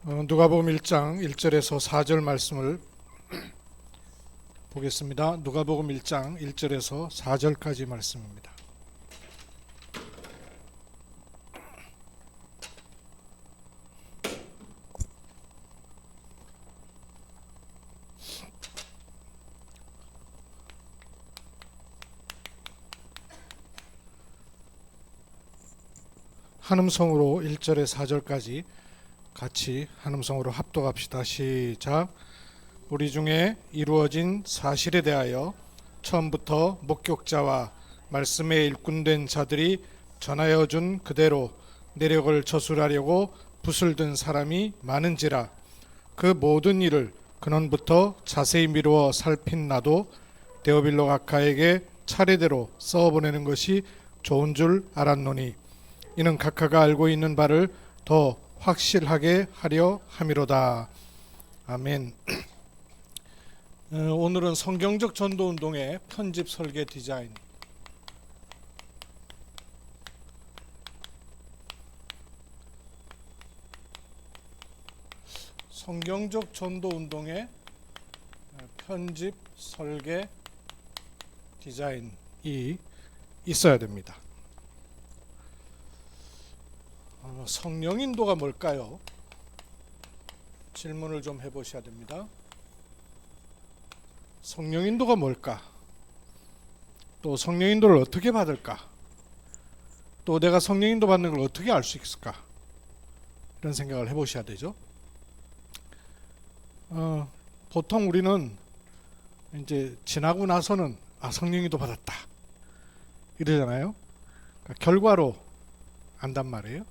누가복음 1장 1절에서 4절 말씀을 보겠습니다. 누가복음 1장 1절에서 4절까지 말씀입니다. 한음성으로 1절에 4절까지 같이 한음성으로 합독합시다. 시작. 우리 중에 이루어진 사실에 대하여 처음부터 목격자와 말씀에 일꾼된 자들이 전하여 준 그대로 내력을 저술하려고 붓을 든 사람이 많은지라. 그 모든 일을 근원부터 자세히 미루어 살핀 나도 데오빌로 각하에게 차례대로 써보내는 것이 좋은 줄 알았노니 이는 각하가 알고 있는 바를 더 확실하게 하려 함이로다. 아멘. 오늘은 성경적 전도운동의 편집 설계 디자인, 성경적 전도운동의 편집 설계 디자인이 있어야 됩니다. 성령인도가 뭘까요? 질문을 좀 해보셔야 됩니다. 성령인도가 뭘까? 또 성령인도를 어떻게 받을까? 또 내가 성령인도 받는 걸 어떻게 알 수 있을까? 이런 생각을 해보셔야 되죠. 보통 우리는 이제 지나고 나서는 성령인도 받았다 이러잖아요. 그러니까 결과로 안단 말이에요.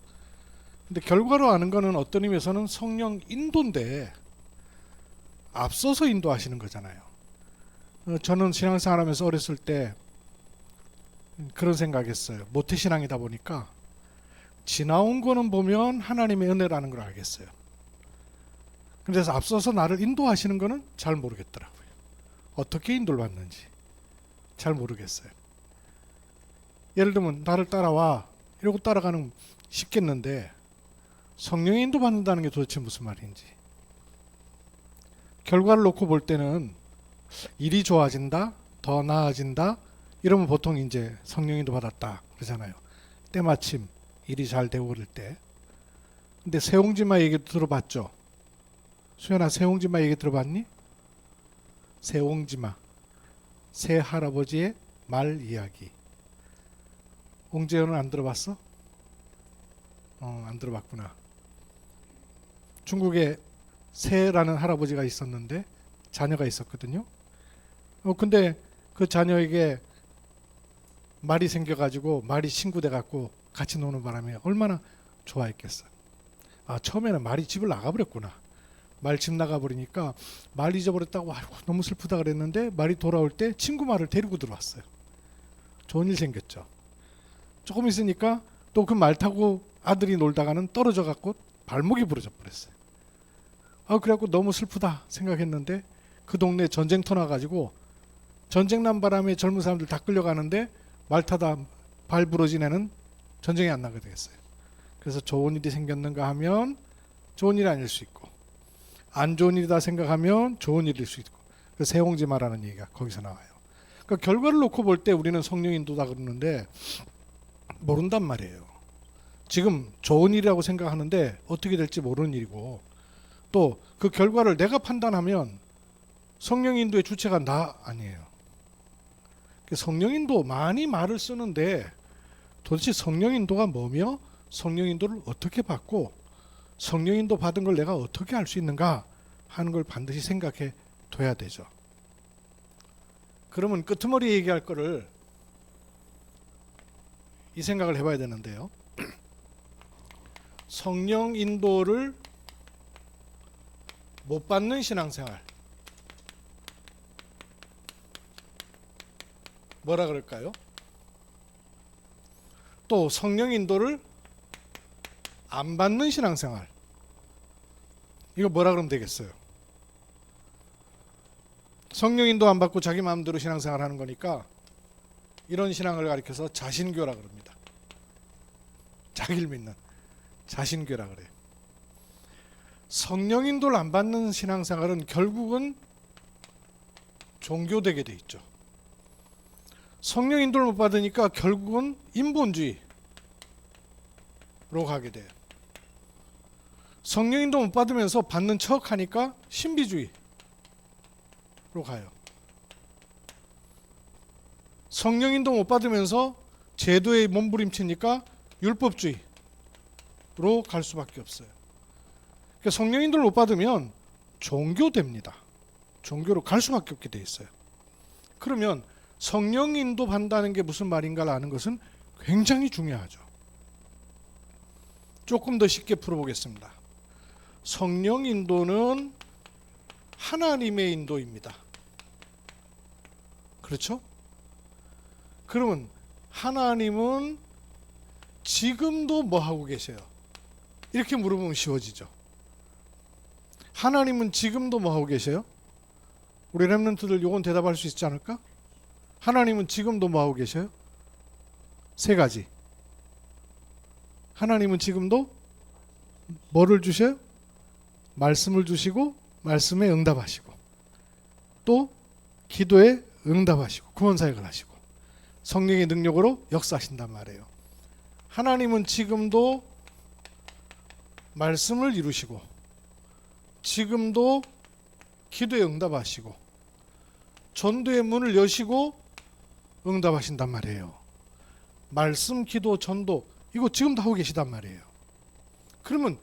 근데 결과로 아는 거는 어떤 의미에서는 성령 인도인데 앞서서 인도하시는 거잖아요. 저는 신앙생활 하면서 어렸을 때 그런 생각했어요. 모태신앙이다 보니까 지나온 거는 보면 하나님의 은혜라는 걸 알겠어요. 그래서 앞서서 나를 인도하시는 거는 잘 모르겠더라고요. 어떻게 인도를 받는지 잘 모르겠어요. 예를 들면 나를 따라와 이러고 따라가는 쉽겠는데 성령의 인도 받는다는 게 도대체 무슨 말인지, 결과를 놓고 볼 때는 일이 좋아진다, 더 나아진다 이러면 보통 이제 성령 인도 받았다 그러잖아요. 때마침 일이 잘 되고 그럴 때. 근데 세옹지마 얘기 들어봤죠? 수연아, 세옹지마 얘기 들어봤니? 세옹지마, 새 할아버지의 말 이야기. 옹재현은 안 들어봤어? 안 들어봤구나. 중국에 새라는 할아버지가 있었는데 자녀가 있었거든요. 근데 그 자녀에게 말이 생겨가지고 말이 친구 돼갖고 같이 노는 바람에 얼마나 좋아했겠어. 처음에는 말이 집을 나가버렸구나. 말 집 나가버리니까 말 잊어버렸다고 아이고 너무 슬프다 그랬는데 말이 돌아올 때 친구 말을 데리고 들어왔어요. 좋은 일 생겼죠. 조금 있으니까 또 그 말 타고 아들이 놀다가는 떨어져 갖고 발목이 부러져 버렸어요. 그래갖고 너무 슬프다 생각했는데 그 동네 전쟁터 나가지고 전쟁 난 바람에 젊은 사람들 다 끌려가는데 말 타다 발 부러진 애는 전쟁에 안 나게 되겠어요. 그래서 좋은 일이 생겼는가 하면 좋은 일이 아닐 수 있고, 안 좋은 일이다 생각하면 좋은 일일 수 있고, 그 세옹지마라는 얘기가 거기서 나와요. 그러니까 결과를 놓고 볼 때 우리는 성령 인도다 그러는데 모른단 말이에요. 지금 좋은 일이라고 생각하는데 어떻게 될지 모르는 일이고, 또 그 결과를 내가 판단하면 성령 인도의 주체가 나 아니에요. 성령 인도 많이 말을 쓰는데 도대체 성령 인도가 뭐며 성령 인도를 어떻게 받고 성령 인도 받은 걸 내가 어떻게 알 수 있는가 하는 걸 반드시 생각해 둬야 되죠. 그러면 끄트머리 얘기할 거를 이 생각을 해봐야 되는데요. 성령 인도를 못 받는 신앙생활, 뭐라 그럴까요? 또 성령 인도를 안 받는 신앙생활, 이거 뭐라 그러면 되겠어요? 성령 인도 안 받고 자기 마음대로 신앙생활 하는 거니까 이런 신앙을 가리켜서 자신교라 그럽니다. 자기를 믿는 자신교라 그래요. 성령 인도를 안 받는 신앙생활은 결국은 종교되게 돼 있죠. 성령 인도를 못 받으니까 결국은 인본주의로 가게 돼요. 성령 인도 못 받으면서 받는 척 하니까 신비주의로 가요. 성령 인도 못 받으면서 제도에 몸부림치니까 율법주의로 갈 수밖에 없어요. 그러니까 성령 인도를 못 받으면 종교됩니다. 종교로 갈 수밖에 없게 돼 있어요. 그러면 성령 인도 받는다는 게 무슨 말인가를 아는 것은 굉장히 중요하죠. 조금 더 쉽게 풀어보겠습니다. 성령 인도는 하나님의 인도입니다. 그렇죠? 그러면 하나님은 지금도 뭐 하고 계세요? 이렇게 물어보면 쉬워지죠. 하나님은 지금도 뭐 하고 계세요? 우리 렘넌트들 요건 대답할 수 있지 않을까? 하나님은 지금도 뭐 하고 계셔요? 세 가지. 하나님은 지금도 뭐를 주셔요? 말씀을 주시고 말씀에 응답하시고 또 기도에 응답하시고 구원 사역을 하시고 성령의 능력으로 역사하신단 말이에요. 하나님은 지금도 말씀을 이루시고 지금도 기도에 응답하시고 전도의 문을 여시고 응답하신단 말이에요. 말씀, 기도, 전도 이거 지금도 하고 계시단 말이에요. 그러면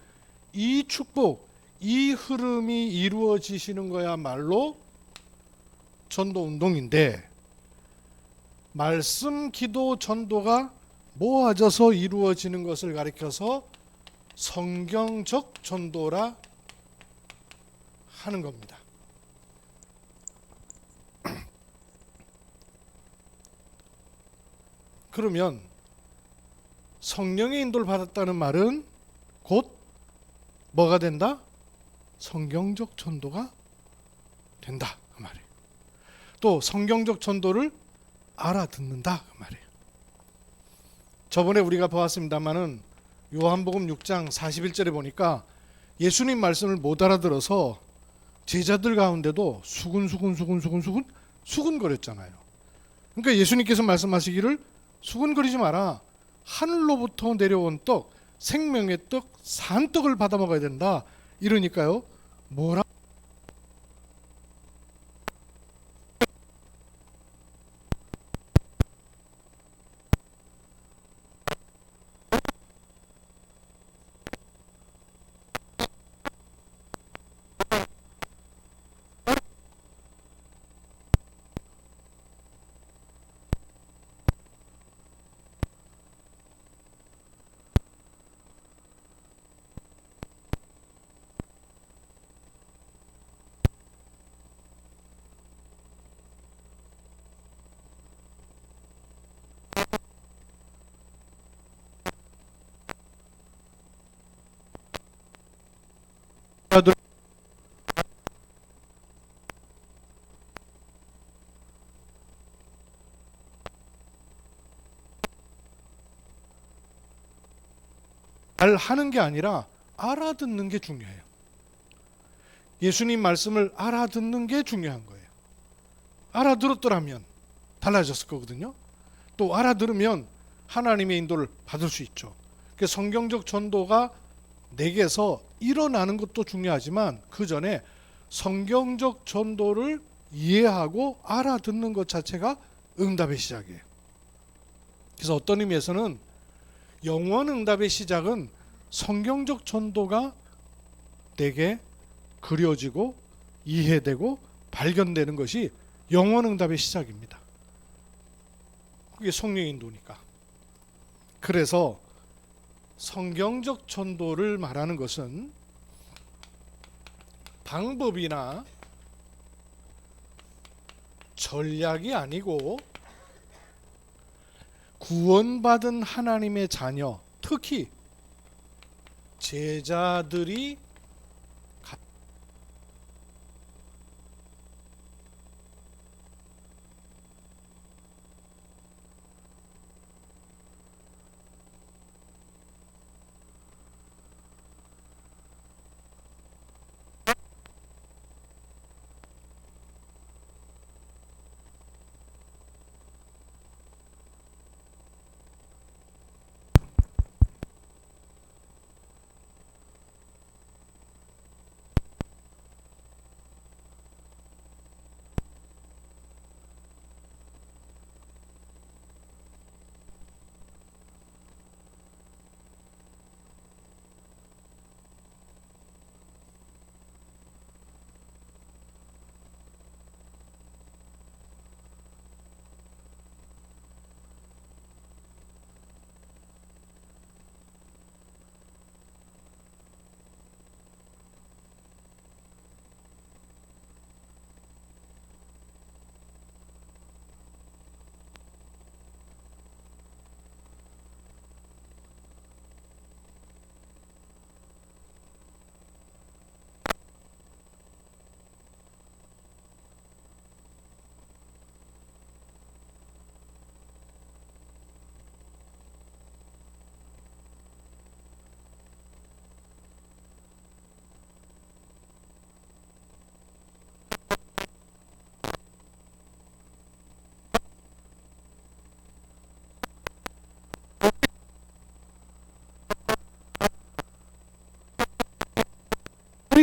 이 축복, 이 흐름이 이루어지시는 거야말로 전도 운동인데 말씀, 기도, 전도가 모아져서 이루어지는 것을 가리켜서 성경적 전도라 하는 겁니다. 그러면 성령의 인도를 받았다는 말은 곧 뭐가 된다? 성경적 전도가 된다 그 말이에요. 또 성경적 전도를 알아듣는다 그 말이에요. 저번에 우리가 보았습니다마는 요한복음 6장 41절에 보니까 예수님 말씀을 못 알아들어서 제자들 가운데도 수근거렸잖아요. 그러니까 예수님께서 말씀하시기를 수근거리지 마라. 하늘로부터 내려온 떡, 생명의 떡, 산떡을 받아 먹어야 된다. 이러니까요. 뭐라? 잘 하는 게 아니라 알아듣는 게 중요해요. 예수님 말씀을 알아듣는 게 중요한 거예요. 알아들었더라면 달라졌을 거거든요. 또 알아들으면 하나님의 인도를 받을 수 있죠. 그래서 성경적 전도가 내게서 일어나는 것도 중요하지만 그 전에 성경적 전도를 이해하고 알아듣는 것 자체가 응답의 시작이에요. 그래서 어떤 의미에서는 영원 응답의 시작은 성경적 전도가 내게 그려지고 이해되고 발견되는 것이 영원 응답의 시작입니다. 그게 성령의 인도니까. 그래서 성경적 전도를 말하는 것은 방법이나 전략이 아니고 구원받은 하나님의 자녀, 특히 제자들이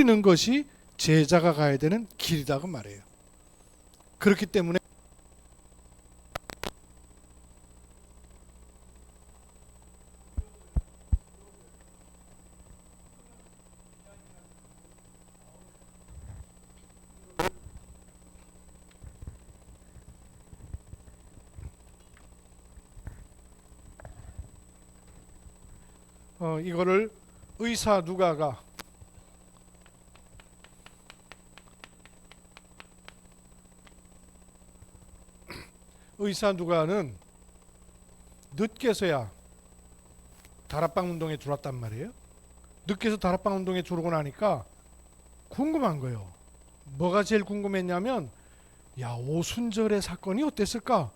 버리는 것이 제자가 가야 되는 길이다 그 말이에요. 그렇기 때문에 이거를 의사 누가가 는 늦게서야 다락방 운동에 들어왔단 말이에요. 늦게서 다락방 운동에 들어오고 나니까 궁금한 거예요. 뭐가 제일 궁금했냐면 야, 오순절의 사건이 어땠을까?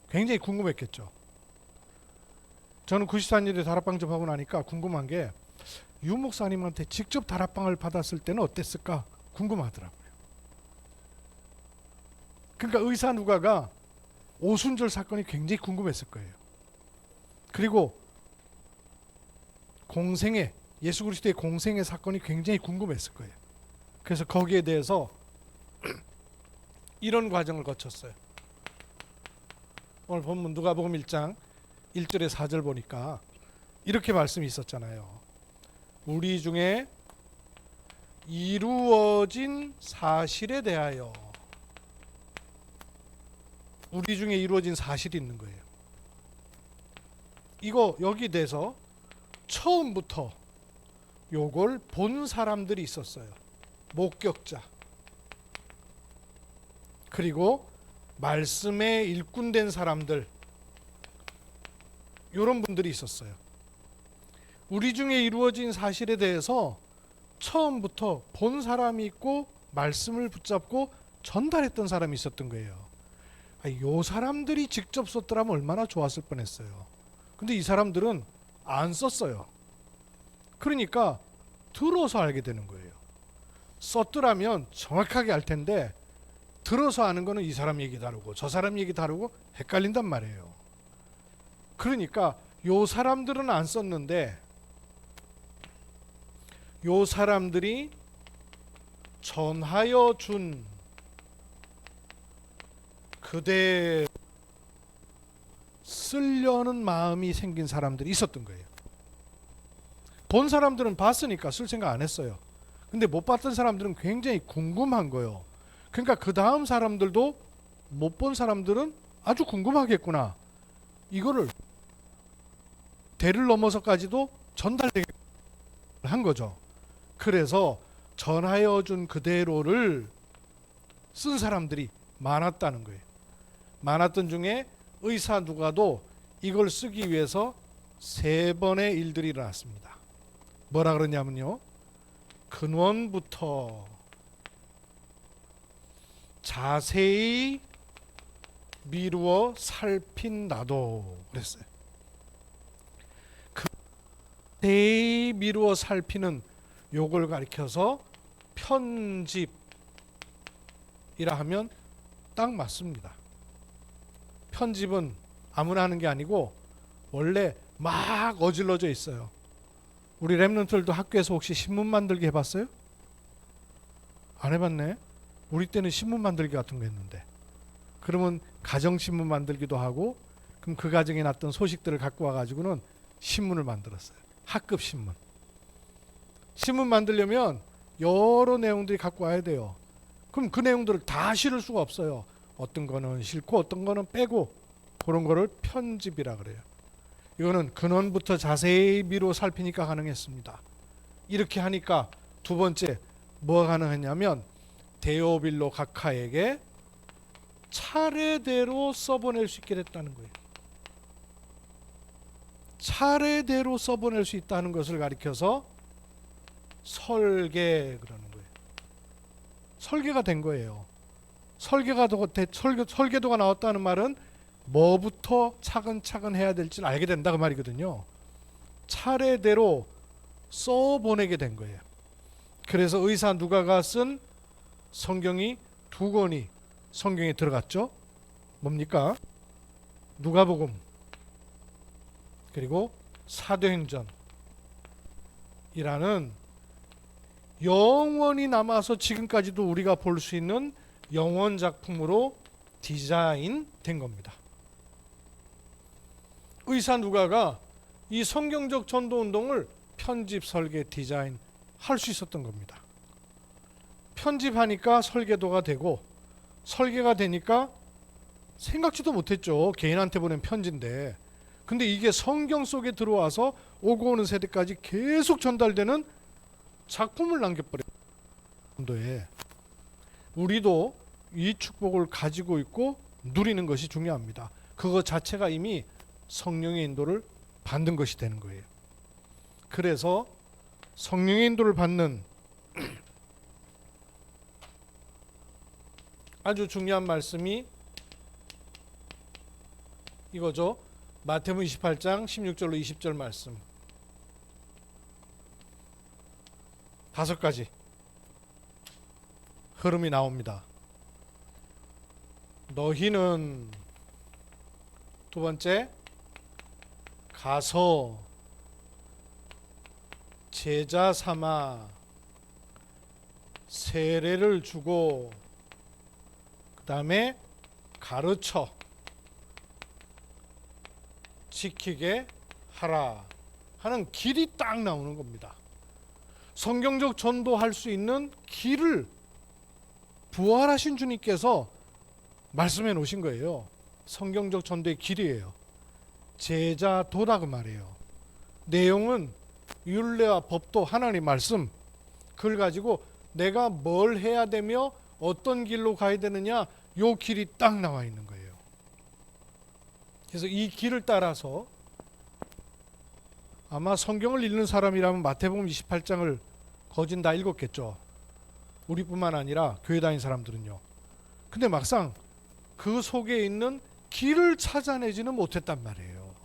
굉장히 궁금했겠죠. 저는 94년에 다락방 접하고 나니까 궁금한 게 유 목사님한테 직접 다락방을 받았을 때는 어땠을까 궁금하더라고요. 그러니까 의사 누가가 오순절 사건이 굉장히 궁금했을 거예요. 그리고 공생애, 예수 그리스도의 공생애 사건이 굉장히 궁금했을 거예요. 그래서 거기에 대해서 이런 과정을 거쳤어요. 오늘 본문 누가복음 1장 1절에 4절 보니까 이렇게 말씀이 있었잖아요. 우리 중에 이루어진 사실에 대하여, 우리 중에 이루어진 사실이 있는 거예요. 이거 여기 대해서 처음부터 요걸 본 사람들이 있었어요. 목격자. 그리고 말씀에 일꾼된 사람들, 이런 분들이 있었어요. 우리 중에 이루어진 사실에 대해서 처음부터 본 사람이 있고 말씀을 붙잡고 전달했던 사람이 있었던 거예요. 이 사람들이 직접 썼더라면 얼마나 좋았을 뻔했어요. 근데 이 사람들은 안 썼어요. 그러니까 들어서 알게 되는 거예요. 썼더라면 정확하게 알 텐데 들어서 아는 거는 이 사람 얘기 다르고 저 사람 얘기 다르고 헷갈린단 말이에요. 그러니까 요 사람들은 안 썼는데 요 사람들이 전하여 준 그대 쓰려는 마음이 생긴 사람들이 있었던 거예요. 본 사람들은 봤으니까 쓸 생각 안 했어요. 근데 못 봤던 사람들은 굉장히 궁금한 거예요. 그러니까 그 다음 사람들도 못 본 사람들은 아주 궁금하겠구나. 이거를 대를 넘어서까지도 전달되게 한 거죠. 그래서 전하여 준 그대로를 쓴 사람들이 많았다는 거예요. 많았던 중에 의사 누가도 이걸 쓰기 위해서 3번의 일들이 일어났습니다. 뭐라 그러냐면요, 근원부터 자세히 미루어 살핀다도 그랬어요. 자세히 미루어 살피는 요걸 가리켜서 편집이라 하면 딱 맞습니다. 편집은 아무나 하는 게 아니고 원래 막 어질러져 있어요. 우리 랩런트들도 학교에서 혹시 신문 만들기 해봤어요? 안 해봤네. 우리 때는 신문 만들기 같은 거 했는데, 그러면 가정신문 만들기도 하고, 그럼 그 가정에 났던 소식들을 갖고 와가지고는 신문을 만들었어요. 학급 신문. 신문 만들려면 여러 내용들이 갖고 와야 돼요. 그럼 그 내용들을 다 실을 수가 없어요. 어떤 거는 실고 어떤 거는 빼고, 그런 거를 편집이라 그래요. 이거는 근원부터 자세히 미루어 살피니까 가능했습니다. 이렇게 하니까 두 번째 뭐가 가능했냐면 데오빌로 각하에게 차례대로 써보낼 수 있게 됐다는 거예요. 차례대로 써보낼 수 있다는 것을 가리켜서 설계 그러는 거예요. 설계가 된 거예요. 설계도가 나왔다는 말은 뭐부터 차근차근 해야 될지 알게 된다 그 말이거든요. 차례대로 써보내게 된 거예요. 그래서 의사 누가가 쓴 성경이 2권이 성경에 들어갔죠. 뭡니까? 누가복음 그리고 사도행전이라는 영원히 남아서 지금까지도 우리가 볼 수 있는 영원 작품으로 디자인된 겁니다. 의사 누가가 이 성경적 전도 운동을 편집, 설계, 디자인 할 수 있었던 겁니다. 편집하니까 설계도가 되고, 설계가 되니까 생각지도 못했죠. 개인한테 보낸 편지인데. 근데 이게 성경 속에 들어와서 오고 오는 세대까지 계속 전달되는 작품을 남겨버려요. 전도에 우리도 이 축복을 가지고 있고 누리는 것이 중요합니다. 그거 자체가 이미 성령의 인도를 받는 것이 되는 거예요. 그래서 성령의 인도를 받는 아주 중요한 말씀이 이거죠. 마태복음 28장 16절로 20절 말씀. 5가지 흐름이 나옵니다. 너희는 두 번째, 가서 제자 삼아 세례를 주고 그 다음에 가르쳐 지키게 하라 하는 길이 딱 나오는 겁니다. 성경적 전도할 수 있는 길을 부활하신 주님께서 말씀해 놓으신 거예요. 성경적 전도의 길이에요. 제자도다 그 말이에요. 내용은 율례와 법도 하나님 말씀, 그걸 가지고 내가 뭘 해야 되며 어떤 길로 가야 되느냐, 요 길이 딱 나와 있는 거예요. 그래서 이 길을 따라서 아마 성경을 읽는 사람이라면 마태복음 28장을 거진 다 읽었겠죠. 우리뿐만 아니라 교회 다니는 사람들은요. 근데 막상 그 속에 있는 길을 찾아내지는 못했단 말이에요.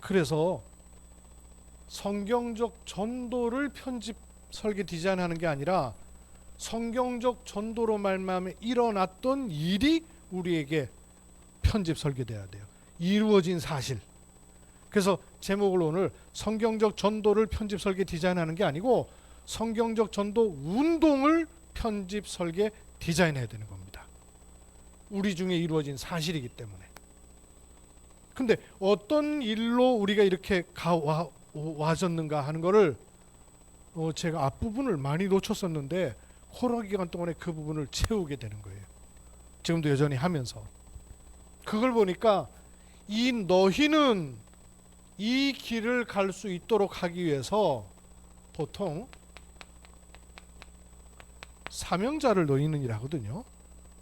그래서 성경적 전도를 편집, 설계, 디자인하는 게 아니라 성경적 전도로 말미암아 일어났던 일이 우리에게 편집, 설계돼야 돼요. 이루어진 사실. 그래서 제목을 오늘 성경적 전도를 편집, 설계, 디자인하는 게 아니고 성경적 전도 운동을 편집, 설계, 디자인해야 되는 겁니다. 우리 중에 이루어진 사실이기 때문에. 근데 어떤 일로 우리가 이렇게 와졌는가 하는 거를 제가 앞부분을 많이 놓쳤었는데 코로나 기간 동안에 그 부분을 채우게 되는 거예요. 지금도 여전히 하면서. 그걸 보니까 이 너희는 이 길을 갈 수 있도록 하기 위해서 보통 사명자를 놓이는 일 하거든요.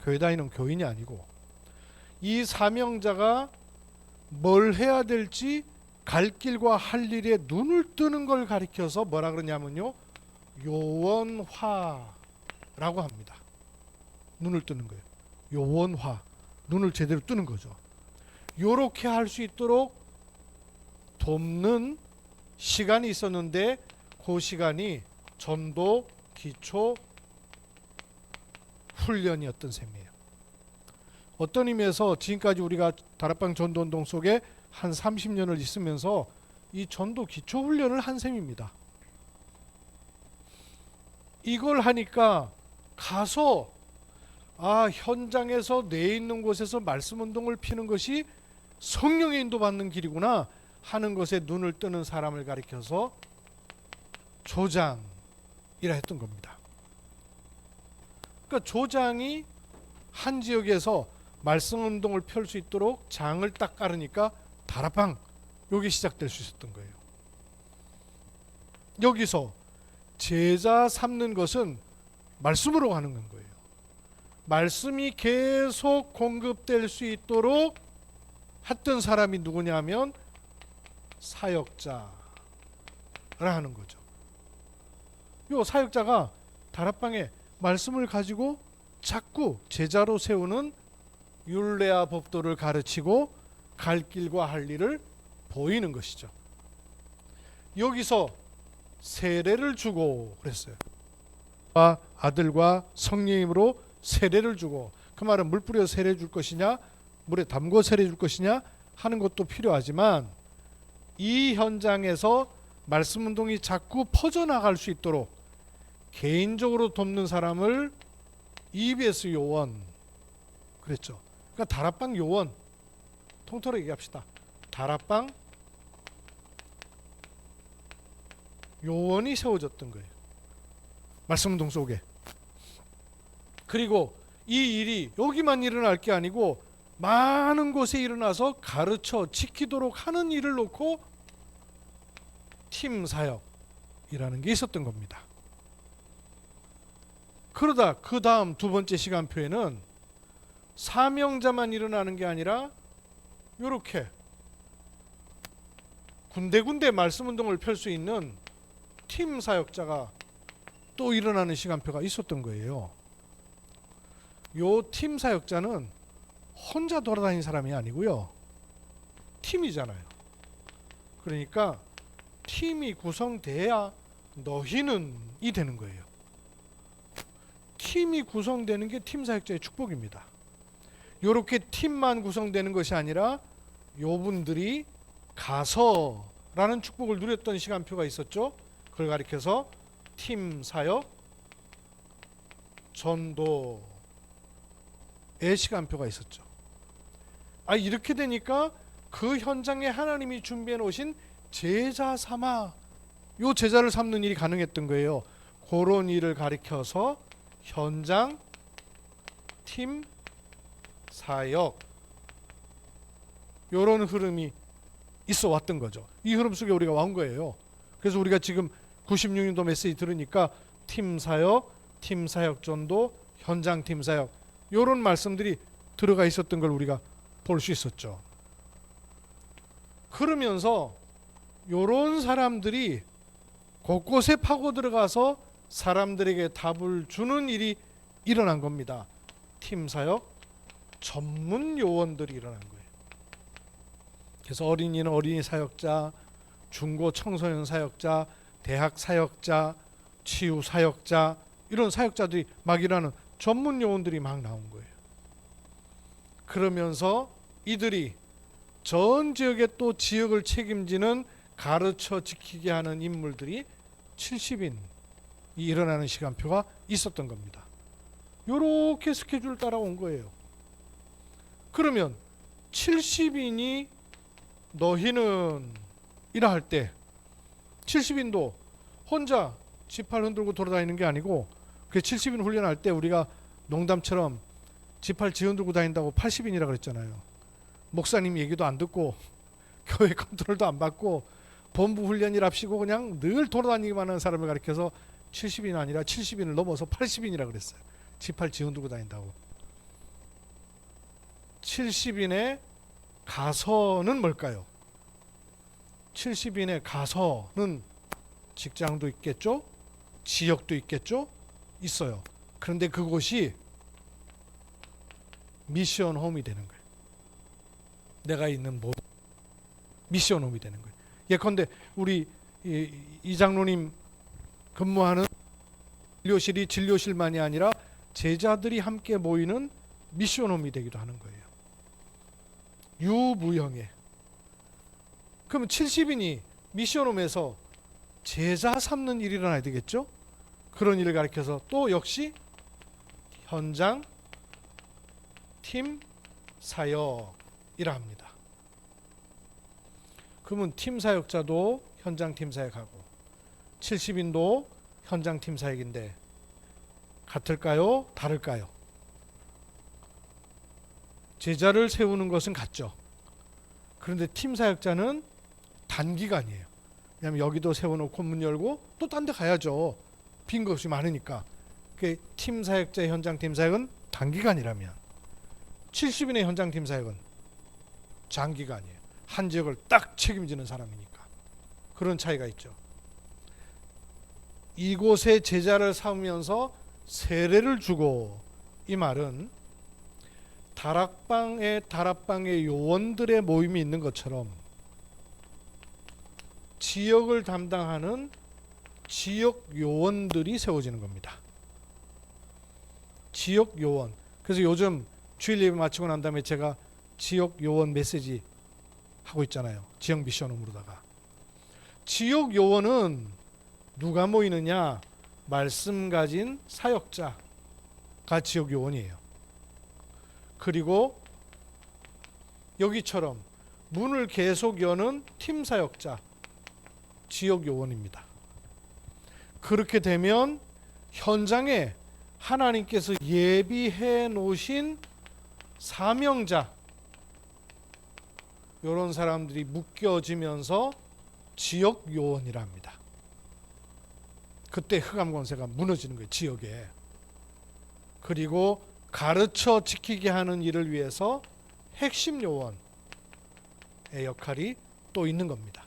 교회 다니는 교인이 아니고 이 사명자가 뭘 해야 될지 갈 길과 할 일에 눈을 뜨는 걸 가리켜서 뭐라 그러냐면요, 요원화라고 합니다. 눈을 뜨는 거예요. 요원화, 눈을 제대로 뜨는 거죠. 요렇게 할 수 있도록 돕는 시간이 있었는데 그 시간이 전도 기초 훈련이었던 셈이에요. 어떤 의미에서 지금까지 우리가 다락방 전도운동 속에 한 30년을 있으면서 이 전도 기초 훈련을 한 셈입니다. 이걸 하니까 가서 현장에서 내 있는 곳에서 말씀 운동을 피는 것이 성령의 인도받는 길이구나 하는 것에 눈을 뜨는 사람을 가리켜서 조장이라 했던 겁니다. 그러니까 조장이 한 지역에서 말씀 운동을 펼 수 있도록 장을 딱 깔으니까 다락방 여기 시작될 수 있었던 거예요. 여기서 제자 삼는 것은 말씀으로 가는 거예요. 말씀이 계속 공급될 수 있도록 했던 사람이 누구냐면 사역자라 하는 거죠. 요 사역자가 다락방에 말씀을 가지고 자꾸 제자로 세우는 율례와 법도를 가르치고 갈 길과 할 일을 보이는 것이죠. 여기서 세례를 주고 그랬어요. 아들과 성령님으로 세례를 주고, 그 말은 물 뿌려 세례 줄 것이냐 물에 담궈 세례 줄 것이냐 하는 것도 필요하지만 이 현장에서 말씀 운동이 자꾸 퍼져나갈 수 있도록 개인적으로 돕는 사람을 EBS 요원 그랬죠. 그러니까 다락방 요원, 통틀어 얘기합시다. 다락방 요원이 세워졌던 거예요. 말씀운동 속에. 그리고 이 일이 여기만 일어날 게 아니고 많은 곳에 일어나서 가르쳐 지키도록 하는 일을 놓고 팀 사역이라는 게 있었던 겁니다. 그러다 그 다음 두 번째 시간표에는 사명자만 일어나는 게 아니라 이렇게 군데군데 말씀운동을 펼 수 있는 팀 사역자가 또 일어나는 시간표가 있었던 거예요. 요 팀 사역자는 혼자 돌아다니는 사람이 아니고요. 팀이잖아요. 그러니까 팀이 구성돼야 너희는 이 되는 거예요. 팀이 구성되는 게 팀 사역자의 축복입니다. 요렇게 팀만 구성되는 것이 아니라 요분들이 가서라는 축복을 누렸던 시간표가 있었죠. 그걸 가리켜서 팀 사역 전도의 시간표가 있었죠. 이렇게 되니까 그 현장에 하나님이 준비해 놓으신 제자 삼아 요 제자를 삼는 일이 가능했던 거예요. 그런 일을 가리켜서 현장 팀 사역 요런 흐름이 있어 왔던 거죠. 이 흐름 속에 우리가 온 거예요. 그래서 우리가 지금 96년도 메시지 들으니까 팀 사역, 팀 사역 전도, 현장 팀 사역 요런 말씀들이 들어가 있었던 걸 우리가 볼 수 있었죠. 그러면서 요런 사람들이 곳곳에 파고 들어가서 사람들에게 답을 주는 일이 일어난 겁니다. 팀 사역 전문 요원들이 일어난 거예요. 그래서 어린이는 어린이 사역자, 중고 청소년 사역자, 대학 사역자, 치유 사역자 이런 사역자들이 막 일하는 전문 요원들이 막 나온 거예요. 그러면서 이들이 전 지역의 또 지역을 책임지는 가르쳐 지키게 하는 인물들이 70인이 일어나는 시간표가 있었던 겁니다. 요렇게 스케줄 따라온 거예요. 그러면 70인이 너희는 이라 할 때 70인도 혼자 지팔 흔들고 돌아다니는 게 아니고 그 70인 훈련할 때 우리가 농담처럼 지팔 지 흔들고 다닌다고 80인이라 그랬잖아요. 목사님 얘기도 안 듣고 교회 컨트롤도 안 받고 본부 훈련이랍시고 그냥 늘 돌아다니기만 하는 사람을 가리켜서 70인 아니라 70인을 넘어서 80인이라 그랬어요. 지팔 지 흔들고 다닌다고. 70인의 가서는 뭘까요? 70인의 가서는 직장도 있겠죠? 지역도 있겠죠? 있어요. 그런데 그곳이 미션 홈이 되는 거예요. 내가 있는 모든 미션 홈이 되는 거예요. 예컨대 우리 이 장로님 근무하는 진료실이 진료실만이 아니라 제자들이 함께 모이는 미션 홈이 되기도 하는 거예요. 유무형의. 그럼 70인이 미션홈에서 제자 삼는 일이 일어나야 되겠죠? 그런 일을 가리켜서 또 역시 현장 팀 사역이라 합니다. 그러면 팀 사역자도 현장 팀 사역하고 70인도 현장 팀 사역인데 같을까요? 다를까요? 제자를 세우는 것은 같죠. 그런데 팀 사역자는 단기간이에요. 왜냐하면 여기도 세워놓고 문 열고 또 딴 데 가야죠. 빈 것이 많으니까. 팀 사역자의 현장 팀 사역은 단기간이라면 70인의 현장 팀 사역은 장기간이에요. 한 지역을 딱 책임지는 사람이니까. 그런 차이가 있죠. 이곳에 제자를 삼으면서 세례를 주고, 이 말은 다락방의 요원들의 모임이 있는 것처럼 지역을 담당하는 지역 요원들이 세워지는 겁니다. 지역 요원. 그래서 요즘 주일 예배 마치고 난 다음에 제가 지역 요원 메시지 하고 있잖아요. 지역 미션홈으로다가. 지역 요원은 누가 모이느냐? 말씀 가진 사역자가 지역 요원이에요. 그리고 여기처럼 문을 계속 여는 팀 사역자, 지역 요원입니다. 그렇게 되면 현장에 하나님께서 예비해 놓으신 사명자, 이런 사람들이 묶여지면서 지역 요원이랍니다. 그때 흑암 권세가 무너지는 거예요, 지역에. 그리고 가르쳐 지키게 하는 일을 위해서 핵심 요원의 역할이 또 있는 겁니다.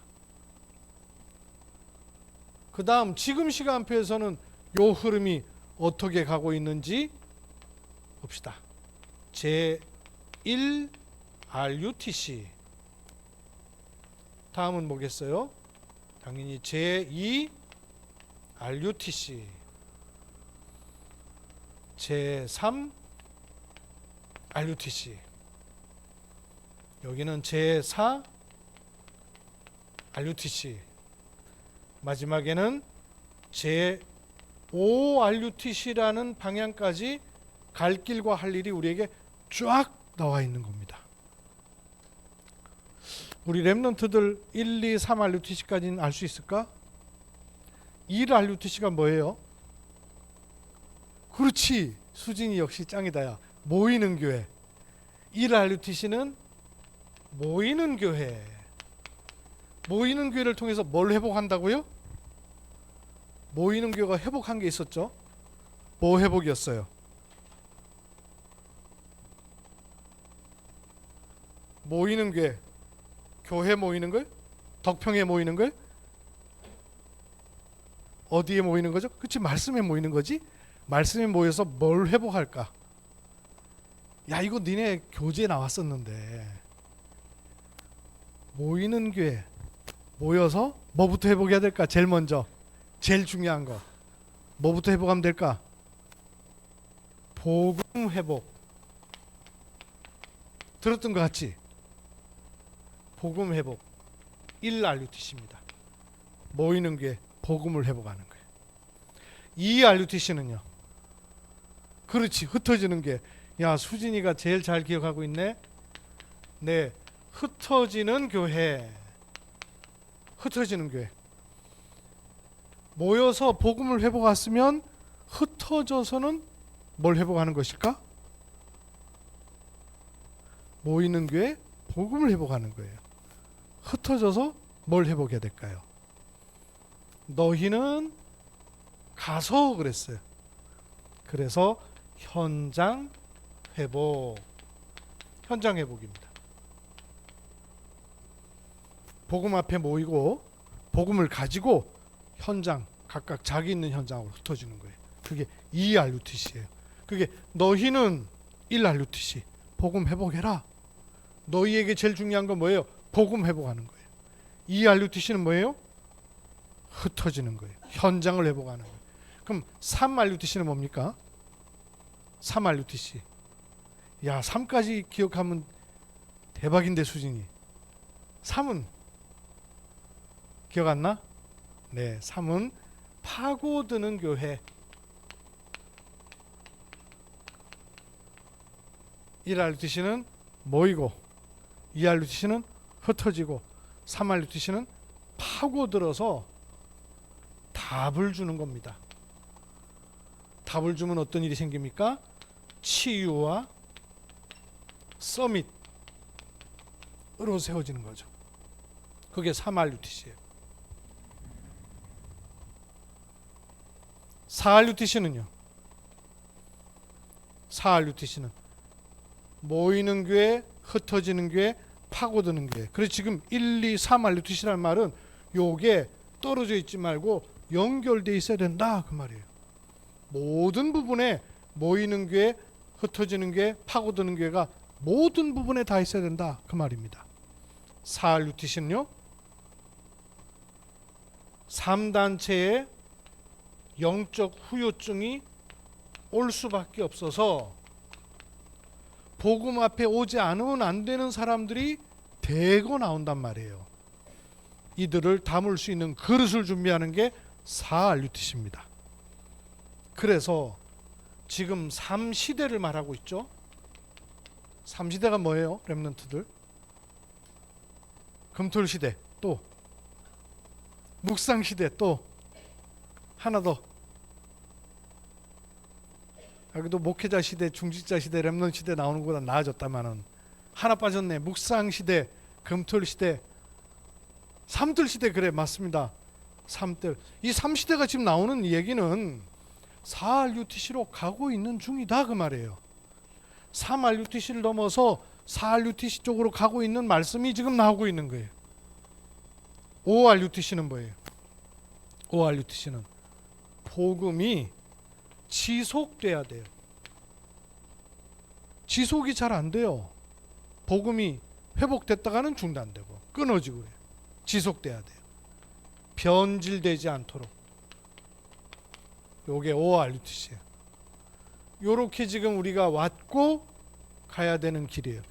그 다음 지금 시간표에서는 요 흐름이 어떻게 가고 있는지 봅시다. 제1 RUTC, 다음은 뭐겠어요? 당연히 제2 RUTC, 제3 RUTC, 여기는 제4 RUTC, 마지막에는 제5 RUTC라는 방향까지 갈 길과 할 일이 우리에게 쫙 나와 있는 겁니다. 우리 렘넌트들 1, 2, 3 RUTC까지는 알 수 있을까? 1 RUTC가 뭐예요? 그렇지, 수진이 역시 짱이다야. 모이는 교회. 1 RUTC는 모이는 교회. 모이는 교회를 통해서 뭘 회복한다고요? 모이는 교회가 회복한 게 있었죠. 뭐 회복이었어요? 모이는 교회, 교회 모이는 걸? 덕평에 모이는 걸? 어디에 모이는 거죠? 그치, 말씀에 모이는 거지. 말씀에 모여서 뭘 회복할까? 야, 이거 니네 교재에 나왔었는데. 모이는 교회, 모여서 뭐부터 회복해야 될까? 제일 먼저, 제일 중요한 거 뭐부터 회복하면 될까? 복음 회복. 들었던 것 같지? 복음 회복 1 RUTC입니다. 모이는 교회, 복음을 회복하는 거예요. 2 RUTC는요, 그렇지, 흩어지는 게. 야, 수진이가 제일 잘 기억하고 있네. 네, 흩어지는 교회. 흩어지는 교회. 모여서 복음을 회복했으면 흩어져서는 뭘 회복하는 것일까? 모이는 교회, 복음을 회복하는 거예요. 흩어져서 뭘 회복해야 될까요? 너희는 가서 그랬어요. 그래서 현장 회복, 현장 회복입니다. 복음 앞에 모이고 복음을 가지고 현장, 각각 자기 있는 현장으로 흩어지는 거예요. 그게 2 RUTC예요. 그게 너희는 1 RUTC, 복음 회복해라. 너희에게 제일 중요한 건 뭐예요? 복음 회복하는 거예요. 2 RUTC는 뭐예요? 흩어지는 거예요. 현장을 회복하는 거예요. 그럼 3 RUTC는 뭡니까? 3 RUTC. 야, 3까지 기억하면 대박인데, 수진이. 3은 기억 안 나? 네, 3은 파고드는 교회. 1 RUTC는 모이고, 2 RUTC는 흩어지고, 3 RUTC는 파고들어서 답을 주는 겁니다. 답을 주면 어떤 일이 생깁니까? 치유와 서밋으로 세워지는 거죠. 그게 3 RUTC예요. 4 RUTC는요, 4 RUTC는 모이는 교회, 흩어지는 교회, 파고드는 교회. 그래서 지금 1, 2, 3 RUTC라는 말은 요게 떨어져 있지 말고 연결되어 있어야 된다, 그 말이에요. 모든 부분에 모이는 교회, 흩어지는 교회, 파고드는 교회가 모든 부분에 다 있어야 된다, 그 말입니다. 4 RUTC는요, 3단체의 영적 후유증이 올 수밖에 없어서 복음 앞에 오지 않으면 안 되는 사람들이 대거 나온단 말이에요. 이들을 담을 수 있는 그릇을 준비하는 게 4 RUTC입니다. 그래서 지금 3시대를 말하고 있죠. 3시대가 뭐예요? 렘넌트들. 금토일시대, 또 묵상시대, 또 하나 더. 여기도 목회자 시대, 중직자 시대, 렘넌트 시대 나오는 것보다 나아졌다마는 하나 빠졌네. 묵상시대, 금토일시대, 삼뜰시대. 그래, 맞습니다. 삼뜰. 이 3시대가 지금 나오는 얘기는 4RUTC로 가고 있는 중이다 그 말이에요. 3RUTC를 넘어서 4RUTC 쪽으로 가고 있는 말씀이 지금 나오고 있는 거예요. 5RUTC는 뭐예요? 5RUTC는 복음이 지속돼야 돼요. 지속이 잘 안 돼요. 복음이 회복됐다가는 중단되고 끊어지고 그래요. 지속돼야 돼요. 변질되지 않도록. 요게 5RUTC예요. 요렇게 지금 우리가 왔고 가야 되는 길이에요.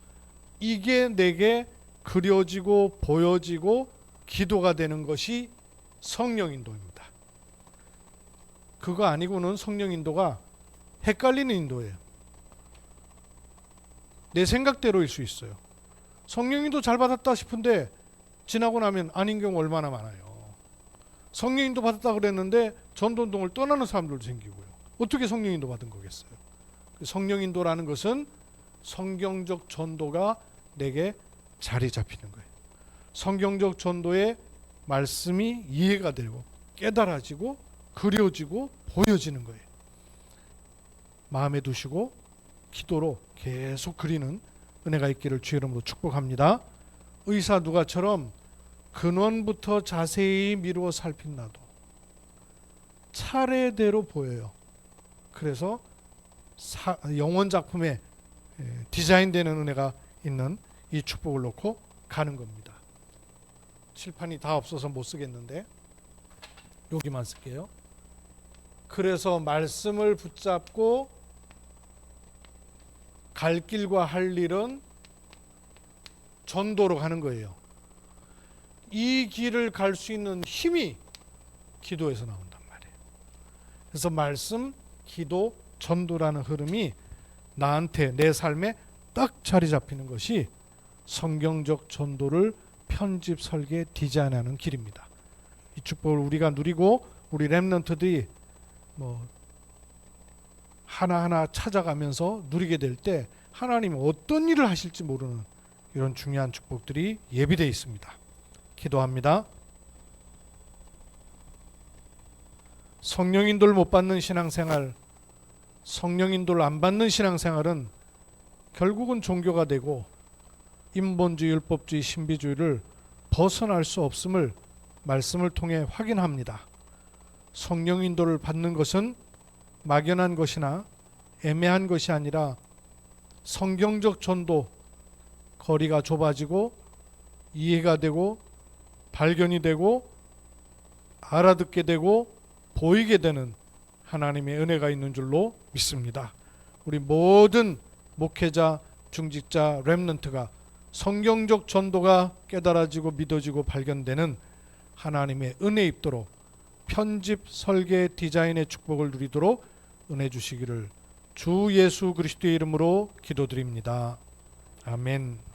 이게 내게 그려지고 보여지고 기도가 되는 것이 성령 인도입니다. 그거 아니고는 성령 인도가 헷갈리는 인도예요. 내 생각대로일 수 있어요. 성령 인도 잘 받았다 싶은데 지나고 나면 아닌 경우 얼마나 많아요. 성령 인도 받았다 그랬는데 전도운동을 떠나는 사람들도 생기고요. 어떻게 성령 인도 받은 거겠어요? 성령 인도라는 것은 성경적 전도가 내게 자리 잡히는 거예요. 성경적 전도의 말씀이 이해가 되고 깨달아지고 그려지고 보여지는 거예요. 마음에 두시고 기도로 계속 그리는 은혜가 있기를 주의 이름으로 축복합니다. 의사 누가처럼 근원부터 자세히 미루어 살핀 나도 차례대로 보여요. 그래서 영원 작품에 디자인되는 은혜가 있는 이 축복을 놓고 가는 겁니다. 칠판이 다 없어서 못 쓰겠는데 여기만 쓸게요. 그래서 말씀을 붙잡고 갈 길과 할 일은 전도로 가는 거예요. 이 길을 갈 수 있는 힘이 기도에서 나온단 말이에요. 그래서 말씀, 기도, 전도라는 흐름이 나한테 내 삶에 딱 자리 잡히는 것이 성경적 전도를 편집, 설계, 디자인하는 길입니다. 이 축복을 우리가 누리고 우리 렘넌트들이 하나하나 찾아가면서 누리게 될 때 하나님이 어떤 일을 하실지 모르는 이런 중요한 축복들이 예비되어 있습니다. 기도합니다. 성령 인도를 못 받는 신앙생활, 성령 인도를 안 받는 신앙생활은 결국은 종교가 되고 인본주의, 율법주의, 신비주의를 벗어날 수 없음을 말씀을 통해 확인합니다. 성령 인도를 받는 것은 막연한 것이나 애매한 것이 아니라 성경적 전도, 거리가 좁아지고 이해가 되고 발견이 되고 알아듣게 되고 보이게 되는 하나님의 은혜가 있는 줄로 믿습니다. 우리 모든 목회자, 중직자, 렘넌트가 성경적 전도가 깨달아지고 믿어지고 발견되는 하나님의 은혜 입도록 편집, 설계, 디자인의 축복을 누리도록 은혜 주시기를 주 예수 그리스도의 이름으로 기도드립니다. 아멘.